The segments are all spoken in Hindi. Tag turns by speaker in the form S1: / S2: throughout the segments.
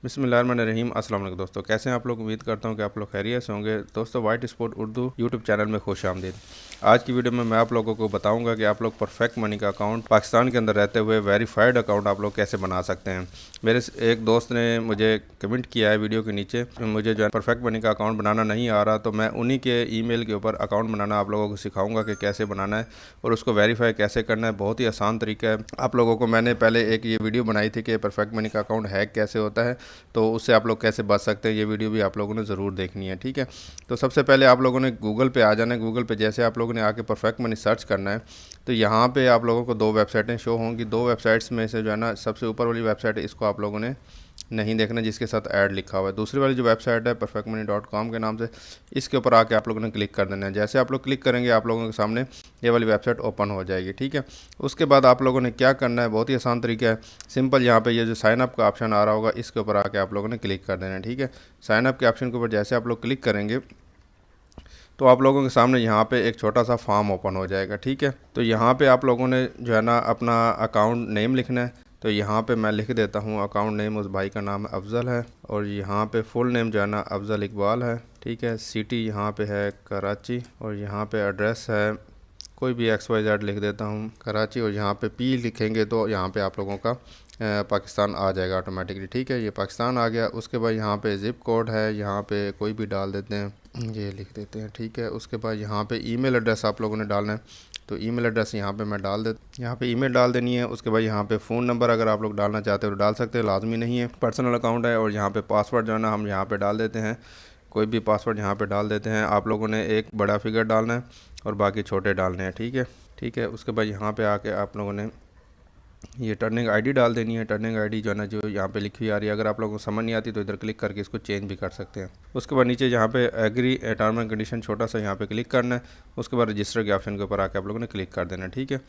S1: बिस्मिल्लाहिर्रहमानिर्रहीम। अस्सलाम वालेकुम दोस्तों, कैसे हैं आप लोग। उम्मीद करता हूं कि आप लोग खैरियत से होंगे। दोस्तों, white sport Urdu YouTube channel में खुश आमदीद। आज की वीडियो में मैं आप लोगों को बताऊंगा कि आप लोग परफेक्ट मनी का अकाउंट पाकिस्तान के अंदर रहते हुए वेरीफाइड अकाउंट आप लोग कैसे बना सकते हैं। मेरे एक दोस्त ने मुझे कमेंट किया है वीडियो के नीचे, मुझे जो है परफेक्ट मनी का अकाउंट बनाना नहीं आ रहा, तो मैं उन्हीं के ईमेल के ऊपर अकाउंट बनाना आप लोगों को सिखाऊंगा कि कैसे बनाना है और उसको वेरीफाई कैसे करना है। बहुत ही आसान तरीका है। आप लोगों को मैंने पहले एक ये वीडियो बनाई थी कि परफेक्ट मनी का अकाउंट हैक कैसे होता है, तो उससे आप लोग कैसे बच सकते हैं। ये वीडियो भी आप लोगों ने ज़रूर देखनी है, ठीक है। तो सबसे पहले आप लोगों ने गूगल पे आ जाना है। गूगल पे जैसे आप लोगों ने आके परफेक्ट मनी सर्च करना है, तो यहाँ पे आप लोगों को दो वेबसाइटें शो होंगी। दो वेबसाइट्स में से जो है ना, सबसे ऊपर वाली वेबसाइट है, इसको आप लोगों ने नहीं देखना, जिसके साथ ऐड लिखा हुआ है। दूसरी वाली जो वेबसाइट है perfectmoney.com के नाम से, इसके ऊपर आके आप लोगों ने क्लिक कर देना है। जैसे आप लोग क्लिक करेंगे, आप लोगों के सामने ये वाली वेबसाइट ओपन हो जाएगी, ठीक है। उसके बाद आप लोगों ने क्या करना है, बहुत ही आसान तरीका है, सिंपल। यहाँ पे ये जो साइन अप का ऑप्शन आ रहा होगा, इसके ऊपर आके आप लोगों ने क्लिक कर देना है, ठीक है। साइन अप के ऑप्शन के ऊपर जैसे आप लोग क्लिक करेंगे, तो आप लोगों के सामने यहाँ पे एक छोटा सा फॉर्म ओपन हो जाएगा, ठीक है। तो यहाँ पे आप लोगों ने जो है ना अपना अकाउंट नेम लिखना है। तो यहाँ पे मैं लिख देता हूँ अकाउंट नेम, उस भाई का नाम अफजल है, और यहाँ पे फुल नेम जो है ना अफजल इकबाल है, ठीक है। सिटी यहाँ पे है कराची, और यहाँ पे एड्रेस है कोई भी XYZ लिख देता हूँ कराची, और यहाँ पे P लिखेंगे तो यहाँ पे आप लोगों का पाकिस्तान आ जाएगा ऑटोमेटिकली, ठीक है। ये पाकिस्तान आ गया। उसके बाद यहाँ पे ज़िप कोड है, यहाँ पे कोई भी डाल देते हैं, ये लिख देते हैं, ठीक है। उसके बाद यहाँ पे ईमेल एड्रेस आप लोगों ने डालना है, तो ईमेल एड्रेस यहाँ पे मैं डाल देता, यहाँ पे ईमेल डाल देनी है। उसके बाद यहाँ पे फ़ोन नंबर अगर आप लोग डालना चाहते हो तो डाल सकते हो, लाजमी नहीं है, पर्सनल अकाउंट है। और यहाँ पे पासवर्ड जो है ना हम यहाँ पे डाल देते हैं, कोई भी पासवर्ड यहाँ पे डाल देते हैं। आप लोगों ने एक बड़ा फिगर डालना है और बाकी छोटे डालने हैं, ठीक है, ठीक है। उसके बाद यहाँ पे आके आप लोगों ने ये टर्निंग आईडी डाल देनी है। टर्निंग आईडी जो है ना, जो यहाँ पे लिखी हुई आ रही है, अगर आप लोगों को समझ नहीं आती तो इधर क्लिक करके इसको चेंज भी कर सकते हैं। उसके बाद नीचे यहाँ पे एग्री टर्म एंड कंडीशन छोटा सा यहाँ पे क्लिक करना है। उसके बाद रजिस्टर के ऑप्शन के ऊपर आके आप लोगों ने क्लिक कर देना है, ठीक है।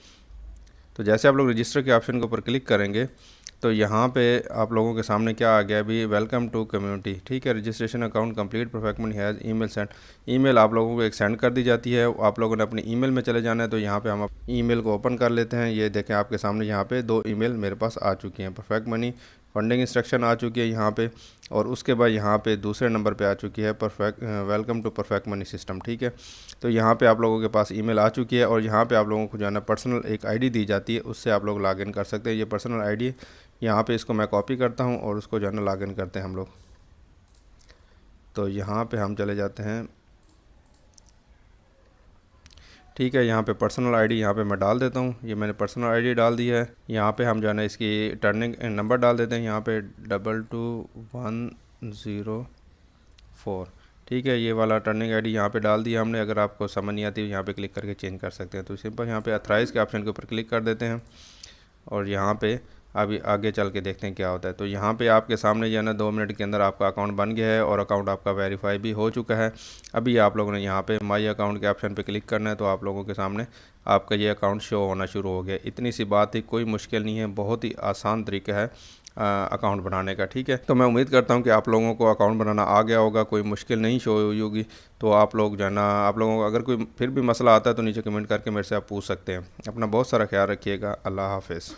S1: तो जैसे आप लोग रजिस्टर के ऑप्शन के ऊपर क्लिक करेंगे, तो यहाँ पे आप लोगों के सामने क्या आ गया अभी, वेलकम टू कम्युनिटी, ठीक है। Registration account complete, perfect money has email send. Email आप लोगों को एक सेंड कर दी जाती है, आप लोगों ने अपने ईमेल में चले जाना है। तो यहाँ पे हम ईमेल को ओपन कर लेते हैं। ये देखें आपके सामने यहाँ पे दो ईमेल मेरे पास आ चुकी हैं। परफेक्ट मनी फंडिंग इंस्ट्रक्शन आ चुकी है यहाँ पे, और उसके बाद यहाँ पे दूसरे नंबर पे आ चुकी है welcome to perfect money system, ठीक है। तो यहाँ पे आप लोगों के पास ईमेल आ चुकी है, और यहाँ पे आप लोगों को जो है ना पर्सनल एक आईडी दी जाती है, उससे आप लोग लॉगिन कर सकते हैं। ये पर्सनल आईडी यहाँ पे, इसको मैं कॉपी करता हूँ और उसको जो है ना लॉगिन करते हैं हम लोग। तो यहाँ पे हम चले जाते हैं, ठीक है। यहाँ पे पर्सनल आईडी यहाँ पे मैं डाल देता हूँ। ये मैंने पर्सनल आईडी डाल दी है। यहाँ पे हम जो है ना इसकी टर्निंग नंबर डाल देते हैं, यहाँ पे 22104, ठीक है। ये वाला टर्निंग आईडी यहाँ पे डाल दिया हमने। अगर आपको समझ नहीं आती यहाँ पे क्लिक करके चेंज कर सकते हैं। तो सिंपल यहाँ पे अथराइज के ऑप्शन के ऊपर क्लिक कर देते हैं, और यहाँ पे अभी आगे चल के देखते हैं क्या होता है। तो यहाँ पे आपके सामने जो है ना 2 मिनट के अंदर आपका अकाउंट बन गया है, और अकाउंट आपका वेरीफाई भी हो चुका है। अभी आप लोगों ने यहाँ पे माई अकाउंट के ऑप्शन पे क्लिक करना है, तो आप लोगों के सामने आपका ये अकाउंट शो होना शुरू हो गया। इतनी सी बात थी, कोई मुश्किल नहीं है, बहुत ही आसान तरीका है अकाउंट बनाने का, ठीक है। तो मैं उम्मीद करता हूँ कि आप लोगों को अकाउंट बनाना आ गया होगा, कोई मुश्किल नहीं शो हुई होगी। तो आप लोग जो है ना, आप लोगों को अगर कोई फिर भी मसला आता है तो नीचे कमेंट करके मेरे से आप पूछ सकते हैं। अपना बहुत सारा ख्याल रखिएगा। अल्लाह हाफ़िज़।